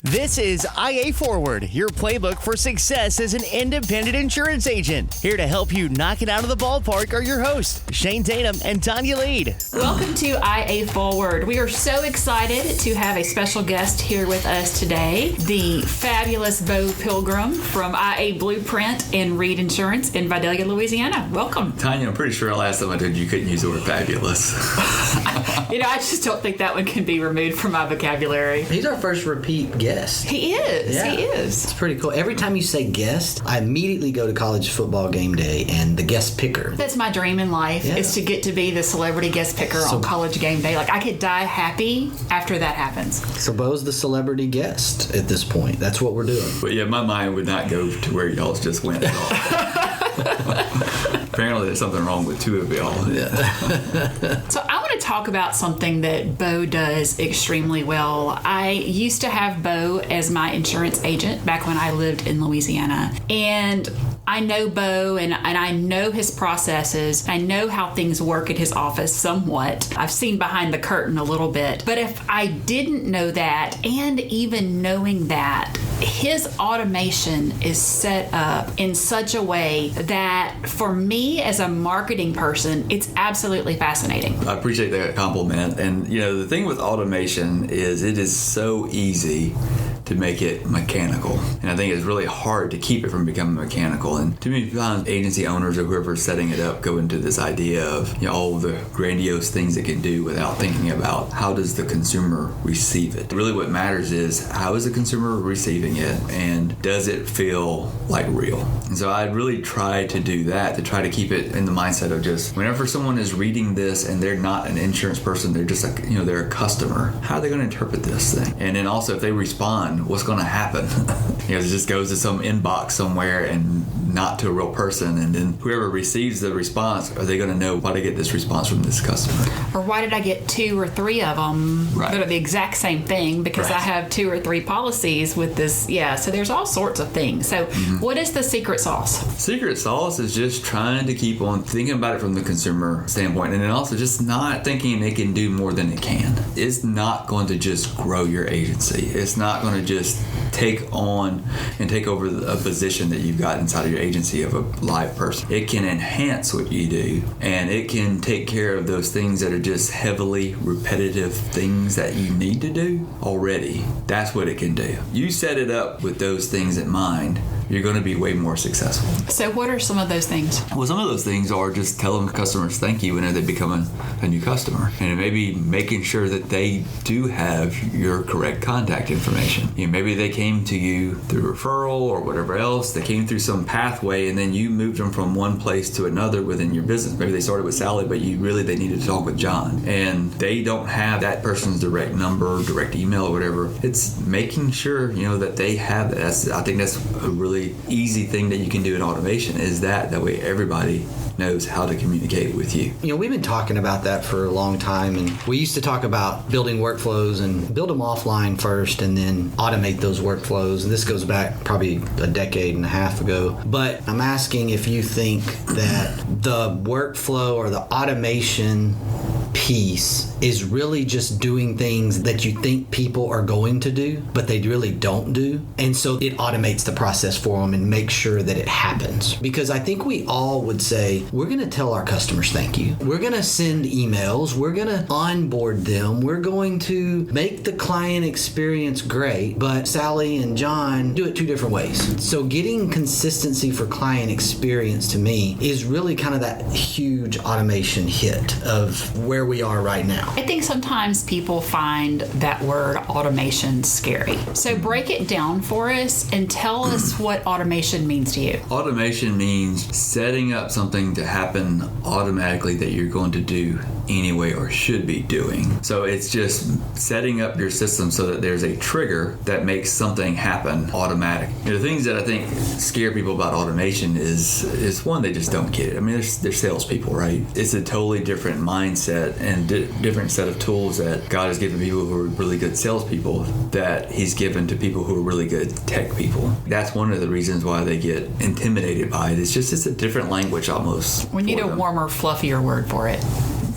This is IA Forward, your playbook for success as an independent insurance agent. Here to help you knock it out of the ballpark are your hosts, Shane Tatum and Tonya Lead. Welcome to IA Forward. We are so excited to have a special guest here with us today, the fabulous Beaux Pilgrim from IA Blueprint and Reed Insurance in Vidalia, Louisiana. Welcome. Tonya, I'm pretty sure last time I told you couldn't use the word fabulous. I just don't think that one can be removed from my vocabulary. He's our first repeat guest. He is. Yeah. He is. It's pretty cool. Every time you say guest, I immediately go to college football game day and the guest picker. That's my dream in life, is to get to be the celebrity guest picker on college game day. Like, I could die happy after that happens. So Beau's the celebrity guest at this point. That's what we're doing. But yeah, my mind would not go to where y'all just went at all. Apparently there's something wrong with two of y'all. Yeah. So I want to talk about something that Beau does extremely well. I used to have Beau as my insurance agent back when I lived in Louisiana. And I know Beau and I know his processes. I know how things work at his office somewhat. I've seen behind the curtain a little bit. But if I didn't know that, and even knowing that, his automation is set up in such a way that for me as a marketing person, it's absolutely fascinating. I appreciate that compliment. And, the thing with automation is it is so easy to make it mechanical. And I think it's really hard to keep it from becoming mechanical. And too many times agency owners or whoever's setting it up go into this idea of all the grandiose things it can do without thinking about how does the consumer receive it. Really what matters is how is the consumer receiving it and does it feel like real? And so I really try to do that, to try to keep it in the mindset of just whenever someone is reading this and they're not an insurance person, they're just they're a customer, how are they going to interpret this thing? And then also if they respond, what's going to happen? It just goes to some inbox somewhere and not to a real person, and then whoever receives the response, are they going to know why to get this response from this customer? Or why did I get 2 or 3 of them that are the exact same thing because I have 2 or 3 policies with this? Yeah, so there's all sorts of things. So what is the secret sauce? Secret sauce is just trying to keep on thinking about it from the consumer standpoint, and then also just not thinking it can do more than it can. It's not going to just grow your agency. It's not going to just take on and take over a position that you've got inside of your agency of a live person. It can enhance what you do, and it can take care of those things that are just heavily repetitive things that you need to do already. That's what it can do. You set it up with those things in mind, you're going to be way more successful. So what are some of those things? Well, some of those things are just telling customers thank you whenever they become a new customer. And maybe making sure that they do have your correct contact information. Maybe they came to you through referral or whatever else. They came through some pathway and then you moved them from one place to another within your business. Maybe they started with Sally, but they needed to talk with John. And they don't have that person's direct number, direct email, or whatever. It's making sure, that they have that. I think that's a really easy thing that you can do in automation is that way everybody knows how to communicate with you. We've been talking about that for a long time, and we used to talk about building workflows and build them offline first and then automate those workflows. And this goes back probably a decade and a half ago. But I'm asking if you think that the workflow or the automation piece is really just doing things that you think people are going to do, but they really don't do. And so it automates the process for them and makes sure that it happens. Because I think we all would say, we're going to tell our customers thank you. We're going to send emails. We're going to onboard them. We're going to make the client experience great. But Sally and John do it 2 different ways. So getting consistency for client experience to me is really kind of that huge automation hit of where we are right now. I think sometimes people find that word automation scary. So break it down for us and tell us what automation means to you. Automation means setting up something to happen automatically that you're going to do anyway or should be doing. So it's just setting up your system so that there's a trigger that makes something happen automatic. The things that I think scare people about automation is one, they just don't get it. I mean, they're salespeople, right? It's a totally different mindset and different set of tools that God has given people who are really good salespeople that He's given to people who are really good tech people. That's one of the reasons why they get intimidated by it. It's a different language almost. We need a warmer, fluffier word for it.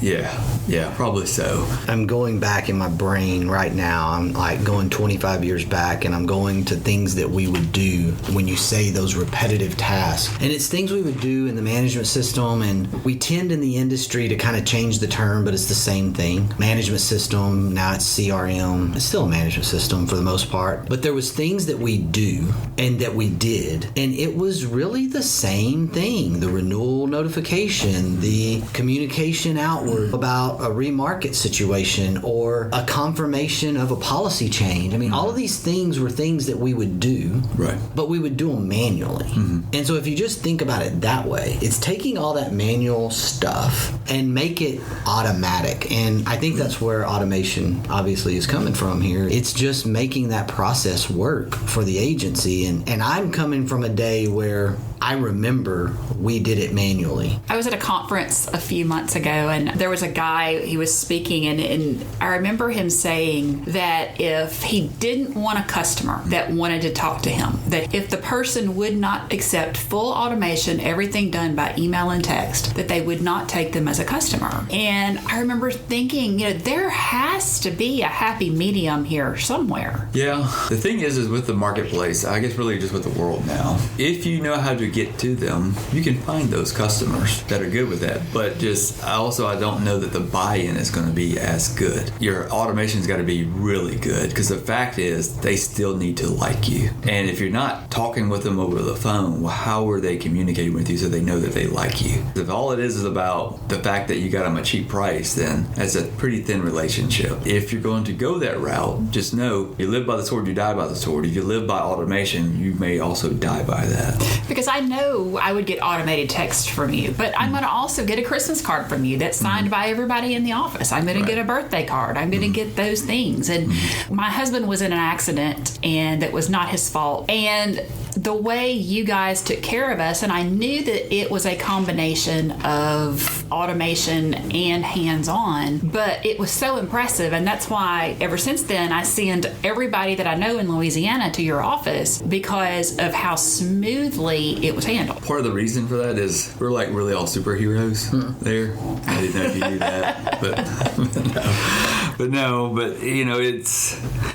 Yeah, probably so. I'm going back in my brain right now. I'm like going 25 years back, and I'm going to things that we would do when you say those repetitive tasks. And it's things we would do in the management system, and we tend in the industry to kind of change the term, but it's the same thing. Management system, now it's CRM. It's still a management system for the most part. But there was things that we do and that we did, and it was really the same thing. The renewal notification, the communication outward about a remarket situation, or a confirmation of a policy change. I mean, all of these things were things that we would do, right? But we would do them manually. And so if you just think about it that way, it's taking all that manual stuff and make it automatic. And I think that's where automation obviously is coming from here. It's just making that process work for the agency. And I'm coming from a day where I remember we did it manually. I was at a conference a few months ago, and there was a guy, he was speaking, and I remember him saying that if he didn't want a customer that wanted to talk to him, that if the person would not accept full automation, everything done by email and text, that they would not take them as a customer. And I remember thinking, there has to be a happy medium here somewhere. Yeah. The thing is with the marketplace, I guess really just with the world now, if you know how to get to them, you can find those customers that are good with that. But I don't know that the buy-in is going to be as good. Your automation's got to be really good, because the fact is they still need to like you. And if you're not talking with them over the phone, well, how are they communicating with you so they know that they like you? If all it is about the fact that you got them a cheap price, then that's a pretty thin relationship. If you're going to go that route, just know you live by the sword, you die by the sword. If you live by automation, you may also die by that. Because I know I would get automated text from you, but I'm going to also get a Christmas card from you that's signed by everybody in the office. I'm going to get a birthday card. I'm going to get those things. And my husband was in an accident, and that was not his fault. And the way you guys took care of us, and I knew that it was a combination of automation and hands-on, but it was so impressive. And that's why ever since then I send everybody that I know in Louisiana to your office, because of how smoothly it was handled. Part of the reason for that is we're like really all superheroes there. I didn't know if you knew that, but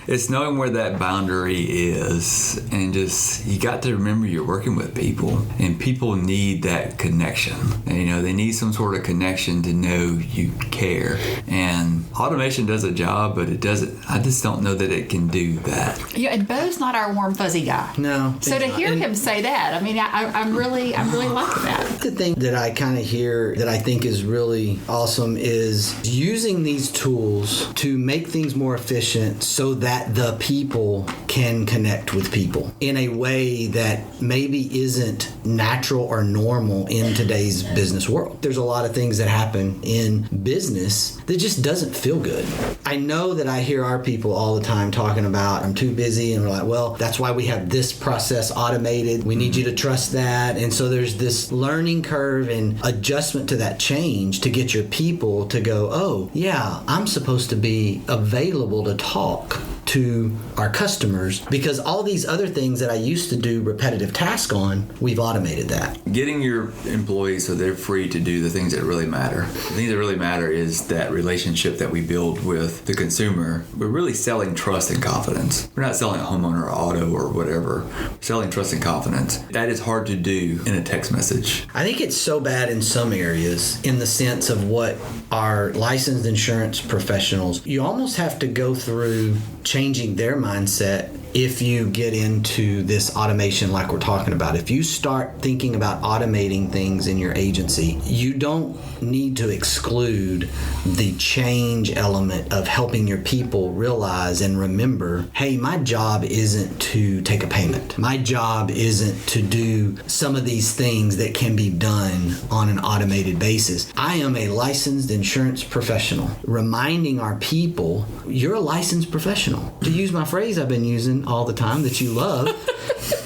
it's knowing where that boundary is, and just you got to remember you're working with people, and people need that connection. And, they need some sort of connection to know you care. And automation does a job, but it doesn't. I just don't know that it can do that. Yeah, and Beau's not our warm fuzzy guy. No. So to hear him say that, I mean, I'm really liking that. The thing that I kind of hear that I think is really awesome is using these tools to make things more efficient so that the people can connect with people in a way that maybe isn't natural or normal in today's business world. There's a lot of things that happen in business that just doesn't feel good. I know that I hear our people all the time talking about, I'm too busy, and we're like, well, that's why we have this process automated. We need you to trust that. And so there's this learning curve and adjustment to that change to get your people to go, oh, yeah, I'm supposed to be available to talk to our customers, because all these other things that I used to do repetitive tasks on, we've automated that. Getting your employees so they're free to do the things that really matter. The things that really matter is that relationship that we build with the consumer. We're really selling trust and confidence. We're not selling a homeowner or auto or whatever. We're selling trust and confidence. That is hard to do in a text message. I think it's so bad in some areas in the sense of what our licensed insurance professionals, you almost have to go through changing their mindset if you get into this automation like we're talking about. If you start thinking about automating things in your agency, you don't need to exclude the change element of helping your people realize and remember, hey, my job isn't to take a payment. My job isn't to do some of these things that can be done on an automated basis. I am a licensed insurance professional. Reminding our people, you're a licensed professional. To use my phrase I've been using, automation all the time that you love,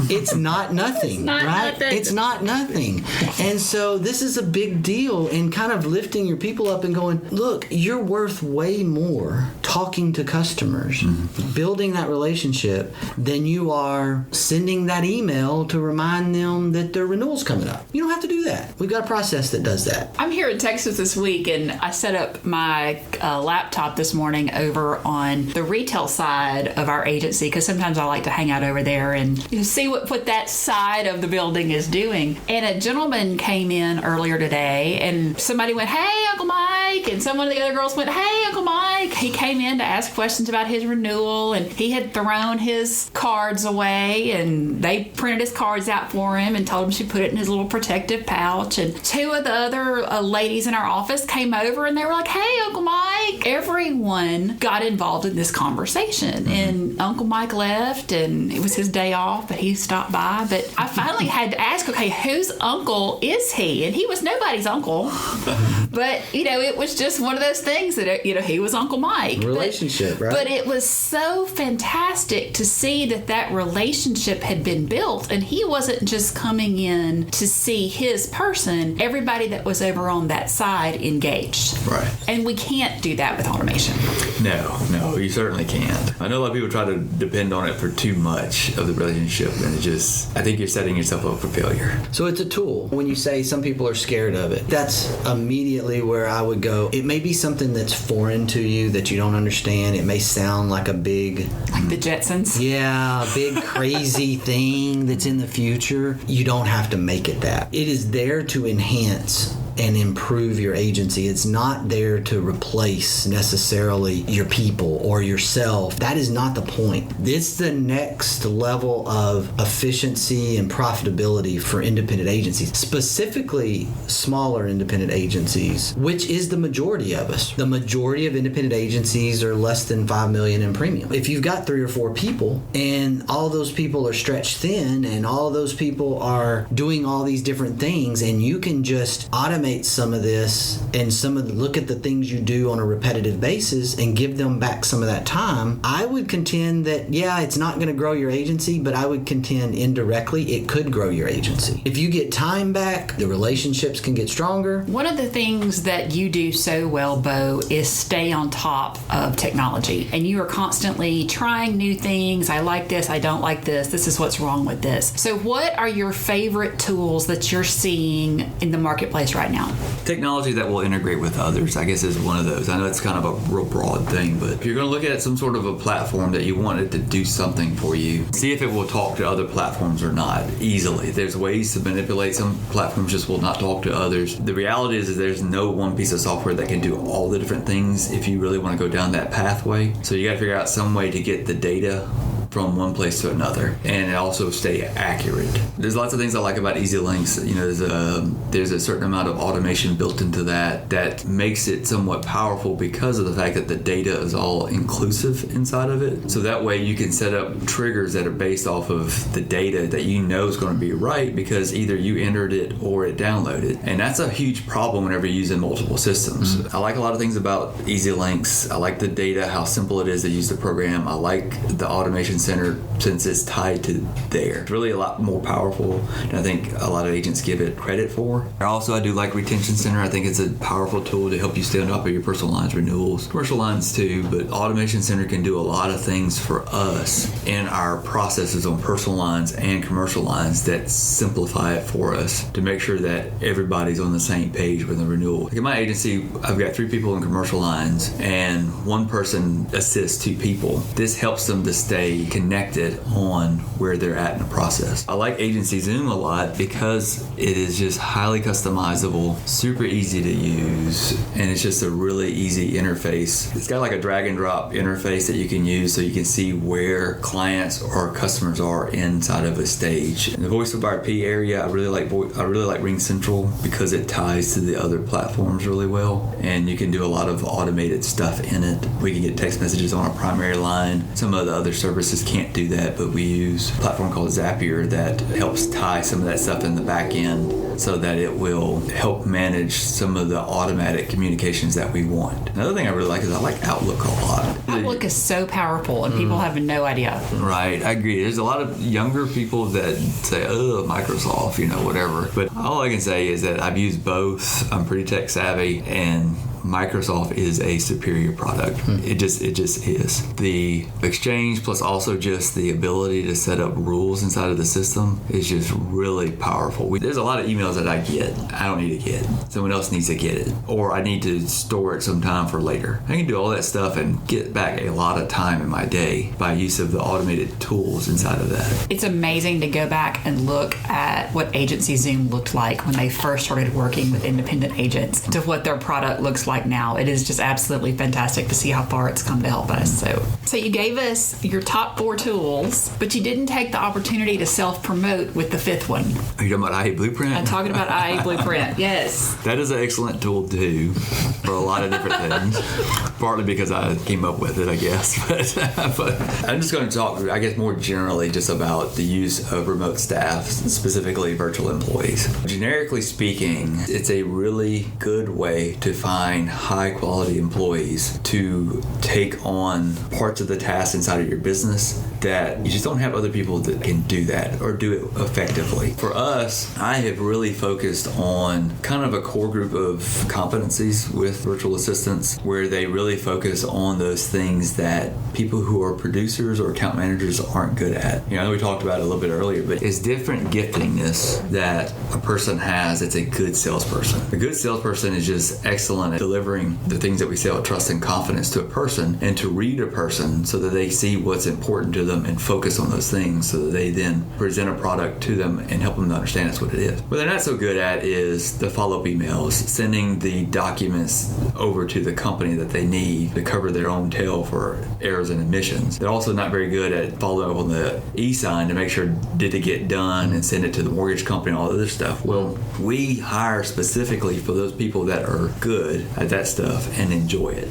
it's not nothing, right? It's not nothing. And so this is a big deal in kind of lifting your people up and going, look, you're worth way more talking to customers, building that relationship, than you are sending that email to remind them that their renewal's coming up. You don't have to do that. We've got a process that does that. I'm here in Texas this week, and I set up my laptop this morning over on the retail side of our agency, because sometimes I like to hang out over there and see what that side of the building is doing. And a gentleman came in earlier today, and somebody went, "Hey, Uncle Mike," and some of the other girls went, "Hey, Uncle Mike." He came in to ask questions about his renewal, and he had thrown his cards away, and they printed his cards out for him and told him to put it in his little protective pouch. And two of the other ladies in our office came over, and they were like, "Hey, Uncle Mike." Everyone got involved in this conversation, and Uncle Mike left, and it was his day off, but he stopped by. But I finally had to ask, okay, whose uncle is he? And he was nobody's uncle. But, it was just one of those things that, he was Uncle Mike. Relationship, right? But it was so fantastic to see that relationship had been built, and he wasn't just coming in to see his person. Everybody that was over on that side engaged. Right. And we can't do that with automation. No, you certainly can't. I know a lot of people try to depend on it for too much of the relationship, and I think you're setting yourself up for failure. So it's a tool. When you say some people are scared of it, that's immediately where I would go. It may be something that's foreign to you that you don't understand. It may sound like a big... Like the Jetsons? Yeah, a big crazy thing that's in the future. You don't have to make it that. It is there to enhance and improve your agency. It's not there to replace necessarily your people or yourself. That is not the point. It's the next level of efficiency and profitability for independent agencies, specifically smaller independent agencies, which is the majority of us. The majority of independent agencies are less than $5 million in premium. If you've got 3 or 4 people and all those people are stretched thin and all those people are doing all these different things, and you can just automate some of this and look at the things you do on a repetitive basis and give them back some of that time, I would contend that, it's not going to grow your agency, but I would contend indirectly it could grow your agency. If you get time back, the relationships can get stronger. One of the things that you do so well, Beaux, is stay on top of technology. And you are constantly trying new things. I like this. I don't like this. This is what's wrong with this. So what are your favorite tools that you're seeing in the marketplace right now? Technology that will integrate with others, I guess, is one of those. I know it's kind of a real broad thing, but if you're going to look at some sort of a platform that you want it to do something for you, see if it will talk to other platforms or not easily. There's ways to manipulate. Some platforms just will not talk to others. The reality is there's no one piece of software that can do all the different things if you really want to go down that pathway. So you got to figure out some way to get the data from one place to another and also stay accurate. There's lots of things I like about Easy Links. There's a certain amount of automation built into that makes it somewhat powerful because of the fact that the data is all inclusive inside of it. So that way you can set up triggers that are based off of the data that you know is going to be right because either you entered it or it downloaded. And that's a huge problem whenever you're using multiple systems. Mm-hmm. I like a lot of things about Easy Links. I like the data, how simple it is to use the program. I like the automation center since it's tied to there. It's really a lot more powerful than I think a lot of agents give it credit for. Also, I do like Retention Center. I think it's a powerful tool to help you stay on top of your personal lines renewals. Commercial lines too, but Automation Center can do a lot of things for us in our processes on personal lines and commercial lines that simplify it for us to make sure that everybody's on the same page with the renewal. Like in my agency, I've got 3 people in commercial lines and 1 person assists 2 people. This helps them to stay connected on where they're at in the process. I like Agency Zoom a lot because it is just highly customizable, super easy to use, and it's just a really easy interface. It's got like a drag and drop interface that you can use so you can see where clients or customers are inside of a stage. In the voice over IP area, I really like Ring Central because it ties to the other platforms really well, and you can do a lot of automated stuff in it. We can get text messages on our primary line. Some of the other services just can't do that, but we use a platform called Zapier that helps tie some of that stuff in the back end so that it will help manage some of the automatic communications that we want. Another thing I really like is I like Outlook a lot. Outlook is so powerful, and people have no idea. Right, I agree. There's a lot of younger people that say, oh, Microsoft, whatever. But all I can say is that I've used both. I'm pretty tech savvy, and Microsoft is a superior product. It just is. The Exchange plus also just the ability to set up rules inside of the system is just really powerful. There's a lot of emails that I get. I don't need to get. Someone else needs to get it. Or I need to store it sometime for later. I can do all that stuff and get back a lot of time in my day by use of the automated tools inside of that. It's amazing to go back and look at what Agency Zoom looked like when they first started working with independent agents to what their product looks like now. It is just absolutely fantastic to see how far it's come to help us. So you gave us your top 4 tools, but you didn't take the opportunity to self-promote with the 5th one. Are you talking about IA Blueprint? I'm talking about IA Blueprint, yes. That is an excellent tool too for a lot of different things. Partly because I came up with it, I guess. But I'm just going to talk, I guess, more generally just about the use of remote staff, specifically virtual employees. Generically speaking, it's a really good way to find high quality employees to take on parts of the tasks inside of your business that you just don't have other people that can do that or do it effectively. For us, I have really focused on kind of a core group of competencies with virtual assistants where they really focus on those things that people who are producers or account managers aren't good at. I know we talked about it a little bit earlier, but it's different giftingness that a person has that's a good salesperson. A good salesperson is just excellent at delivering the things that we sell, trust and confidence to a person, and to read a person so that they see what's important to them and focus on those things so that they then present a product to them and help them to understand that's what it is. What they're not so good at is the follow-up emails, sending the documents over to the company that they need to cover their own tail for errors and omissions. They're also not very good at following up on the e-sign to make sure did it get done and send it to the mortgage company and all the other stuff. Well, we hire specifically for those people that are good at that stuff and enjoy it.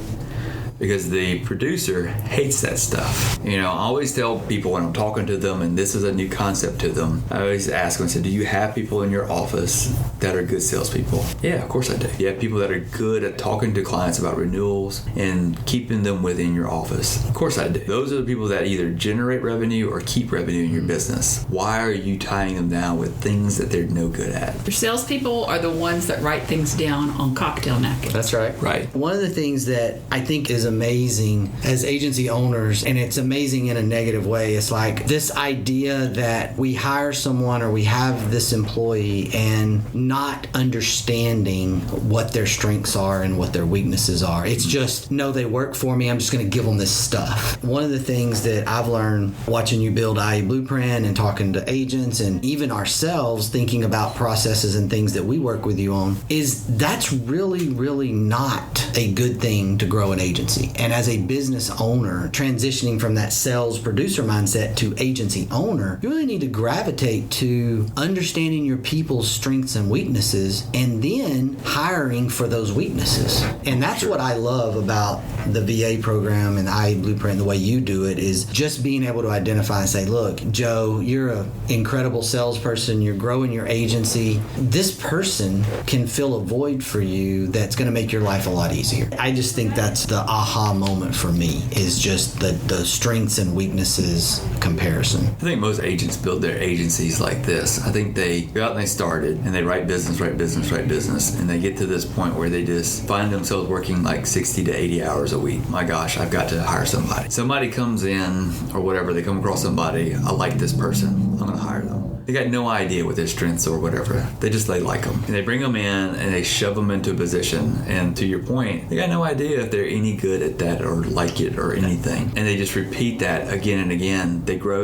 Because the producer hates that stuff. I always tell people when I'm talking to them, and this is a new concept to them, I always ask them, do you have people in your office that are good salespeople? Yeah, of course I do. You have people that are good at talking to clients about renewals and keeping them within your office? Of course I do. Those are the people that either generate revenue or keep revenue in your business. Why are you tying them down with things that they're no good at? Your salespeople are the ones that write things down on cocktail napkins. That's right. Right. One of the things that I think is amazing as agency owners, and it's amazing in a negative way, it's like this idea that we hire someone or we have this employee and not understanding what their strengths are and what their weaknesses are. It's just, no, they work for me, I'm just going to give them this stuff. One of the things that I've learned watching you build IA Blueprint and talking to agents and even ourselves thinking about processes and things that we work with you on is that's really, really not a good thing to grow an agency. And as a business owner, transitioning from that sales producer mindset to agency owner, you really need to gravitate to understanding your people's strengths and weaknesses and then hiring for those weaknesses. And that's what I love about the VA program and the IA Blueprint, the way you do it, is just being able to identify and say, look, Joe, you're an incredible salesperson, you're growing your agency. This person can fill a void for you that's going to make your life a lot easier. I just think that's the aha moment for me, is just the strengths and weaknesses comparison. I think most agents build their agencies like this. I think they go out and they started and they write business, and they get to this point where they just find themselves working like 60 to 80 hours a week. My gosh, I've got to hire somebody. Somebody comes in or whatever, they come across somebody, I like this person, I'm going to hire them. They got no idea what their strengths or whatever. They like them. And they bring them in and they shove them into a position. And to your point, they got no idea if they're any good at that or like it or anything. And they just repeat that again and again. They grow.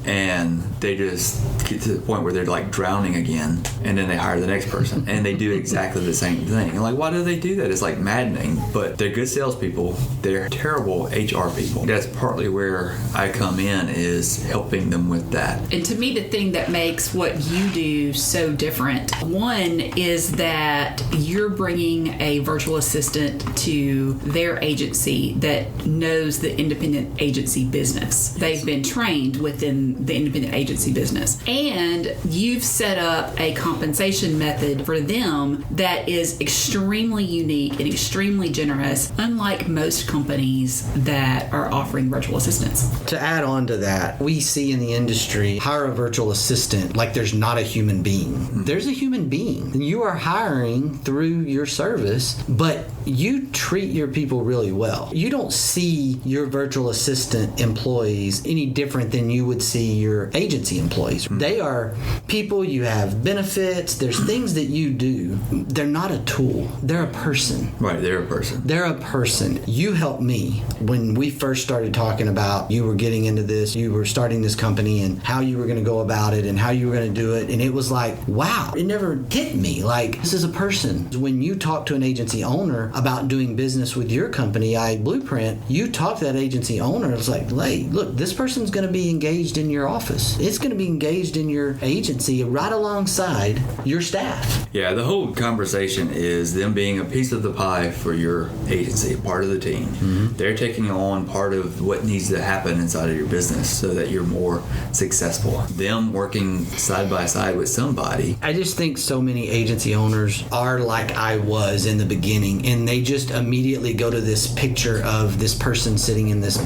And they just get to the point where they're like drowning again. And then they hire the next person. And they do exactly the same thing. And like, why do they do that? It's like maddening. But they're good salespeople. They're terrible HR people. That's partly where I come in, is helping them with that. And to me, the good thing that makes what you do so different. One is that you're bringing a virtual assistant to their agency that knows the independent agency business. They've been trained within the independent agency business. And you've set up a compensation method for them that is extremely unique and extremely generous, unlike most companies that are offering virtual assistants. To add on to that, we see in the industry, hire a virtual assistant like there's not a human being. There's a human being. And you are hiring through your service, but you treat your people really well. You don't see your virtual assistant employees any different than you would see your agency employees. They are people, you have benefits, there's things that you do. They're not a tool. They're a person. Right, they're a person. They're a person. You helped me when we first started talking about you were getting into this, you were starting this company and how you were going to go about it and how you were going to do it. And it was like, wow, it never hit me. Like, this is a person. When you talk to an agency owner about doing business with your company, Blueprint, you talk to that agency owner. It's like, hey, look, this person's going to be engaged in your office. It's going to be engaged in your agency right alongside your staff. Yeah, the whole conversation is them being a piece of the pie for your agency, part of the team. Mm-hmm. They're taking on part of what needs to happen inside of your business so that you're more successful. Them working side by side with somebody. I just think so many agency owners are like I was in the beginning, and they just immediately go to this picture of this person sitting in this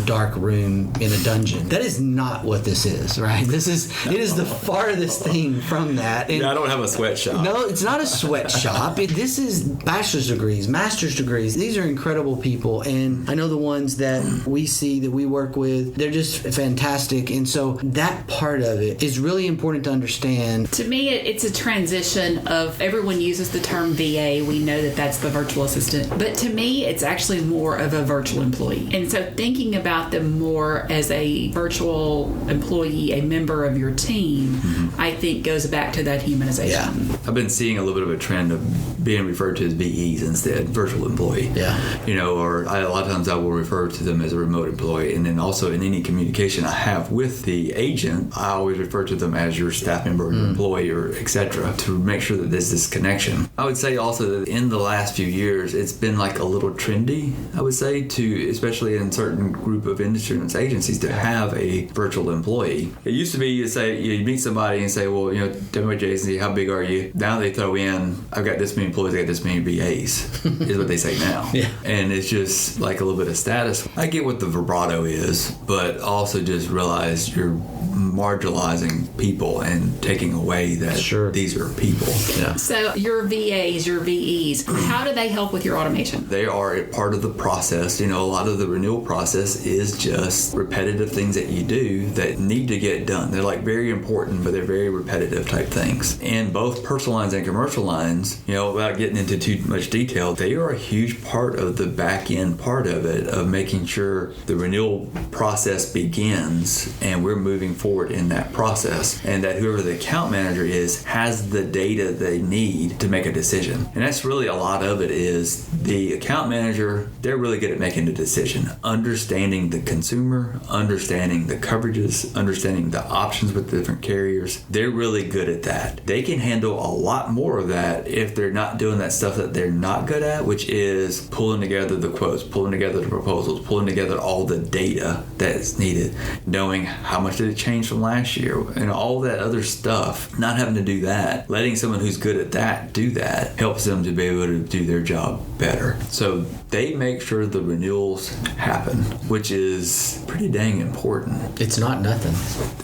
dark room in a dungeon. That is not what this is, right? It is the farthest thing from that. And I don't have a sweatshop. No, it's not a sweatshop. This is bachelor's degrees, master's degrees. These are incredible people, and I know the ones that we see that we work with, they're just fantastic. And so that part of it is really important to understand. To me, it's a transition of everyone uses the term VA. We know that that's the virtual assistant. But to me, it's actually more of a virtual employee. And so thinking about them more as a virtual employee, a member of your team, I think goes back to that humanization. Yeah. I've been seeing a little bit of a trend of being referred to as VEs instead, virtual employee. Yeah. Or a lot of times I will refer to them as a remote employee. And then also in any communication I have with the agent, I always refer to them as your staff member or your employee or etc. to make sure that there's this connection. I would say also that in the last few years, it's been like a little trendy, I would say, to especially in certain group of insurance agencies to have a virtual employee. It used to be you meet somebody and say, well, tell me what your agency, how big are you? Now they throw in, I've got this many employees, I got this many VAs, is what they say now. Yeah. And it's just like a little bit of status. I get what the vibrato is, but also just realize you're marginalizing people and taking away that these are people. Yeah. So your VAs, your VEs, how do they help with your automation? They are a part of the process. A lot of the renewal process is just repetitive things that you do that need to get done. They're like very important, but they're very repetitive type things. And both personal lines and commercial lines, without getting into too much detail, they are a huge part of the back end part of it, of making sure the renewal process begins and we're moving forward in that process, and that whoever the account manager is has the data they need to make a decision. And that's really a lot of it is the account manager, they're really good at making a decision, understanding the consumer, understanding the coverages, understanding the options with the different carriers. They're really good at that. They can handle a lot more of that if they're not doing that stuff that they're not good at, which is pulling together the quotes, pulling together the proposals, pulling together all the data that's needed, knowing how much did it change from last year, and all that other stuff. Not having to do that, letting someone who's good at that do that helps them to be able to do their job better. So they make sure the renewals happen, which is pretty dang important. It's not nothing.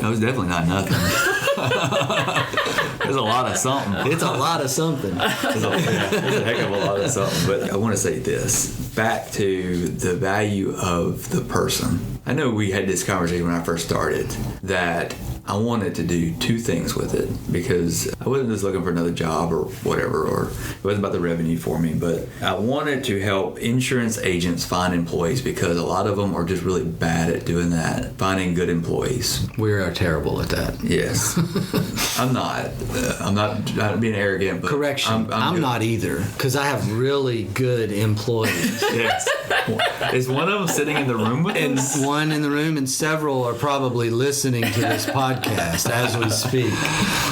That was definitely not nothing. There's a lot of something. It's a lot of something. There's a heck of a lot of something. But I want to say this, back to the value of the person. I know we had this conversation when I first started that I wanted to do two things with it, because I wasn't just looking for another job or whatever, or it wasn't about the revenue for me, but I wanted to help insurance agents find employees, because a lot of them are just really bad at doing that, finding good employees. We are terrible at that. Yes. I'm not being arrogant, but correction. I'm not either, because I have really good employees. Yes. Is one of them sitting in the room with us? And one in the room, and several are probably listening to this podcast. podcast as we speak.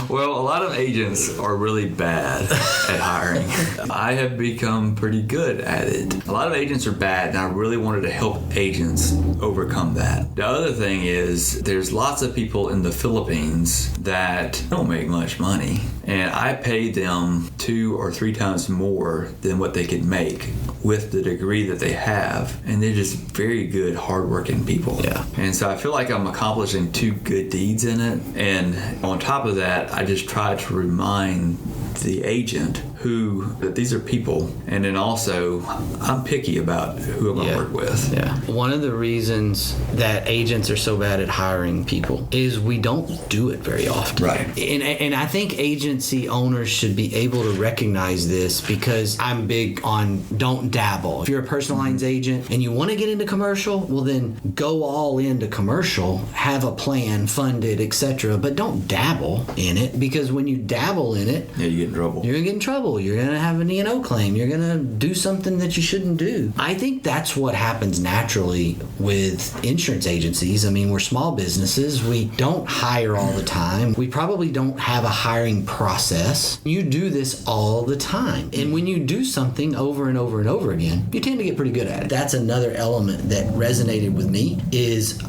Well, a lot of agents are really bad at hiring. I have become pretty good at it. A lot of agents are bad, and I really wanted to help agents overcome that. The other thing is there's lots of people in the Philippines that don't make much money, and I paid them 2 or 3 times more than what they could make with the degree that they have, and they're just very good, hardworking people. Yeah. And so I feel like I'm accomplishing 2 good deeds in it, and on top of that, I just try to remind the agent that these are people, and then also I'm picky about who I'm going to work with. Yeah. One of the reasons that agents are so bad at hiring people is we don't do it very often. Right. And I think agency owners should be able to recognize this, because I'm big on don't dabble. If you're a personal lines agent and you want to get into commercial, well then go all into commercial, have a plan, fund it, etc. But don't dabble in it, because when you dabble in it, you get in trouble. You're going to get in trouble. You're going to have an E&O claim. You're going to do something that you shouldn't do. I think that's what happens naturally with insurance agencies. I mean, we're small businesses. We don't hire all the time. We probably don't have a hiring process. You do this all the time. And when you do something over and over and over again, you tend to get pretty good at it. That's another element that resonated with me is,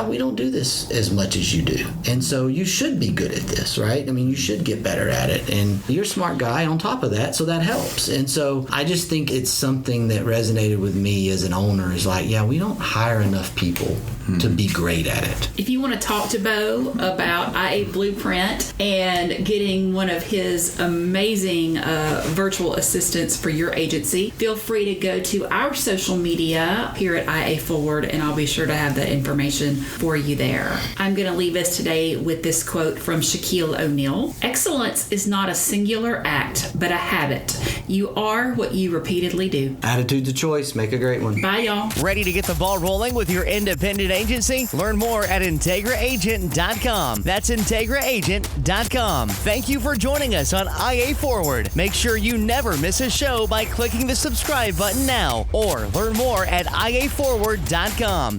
we don't do this as much as you do. And so you should be good at this, right? I mean, you should get better at it. And you're a smart guy on top of that, so that helps. And so I just think it's something that resonated with me as an owner is like, we don't hire enough people to be great at it. If you want to talk to Beaux about IA Blueprint and getting one of his amazing virtual assistants for your agency, feel free to go to our social media here at IA Forward, and I'll be sure to have that information for you there. I'm going to leave us today with this quote from Shaquille O'Neal. Excellence is not a singular act, but a habit. You are what you repeatedly do. Attitude's a choice. Make a great one. Bye, y'all. Ready to get the ball rolling with your independent agency? Learn more at IntegraAgent.com. That's IntegraAgent.com. Thank you for joining us on IA Forward. Make sure you never miss a show by clicking the subscribe button now, or learn more at IAForward.com.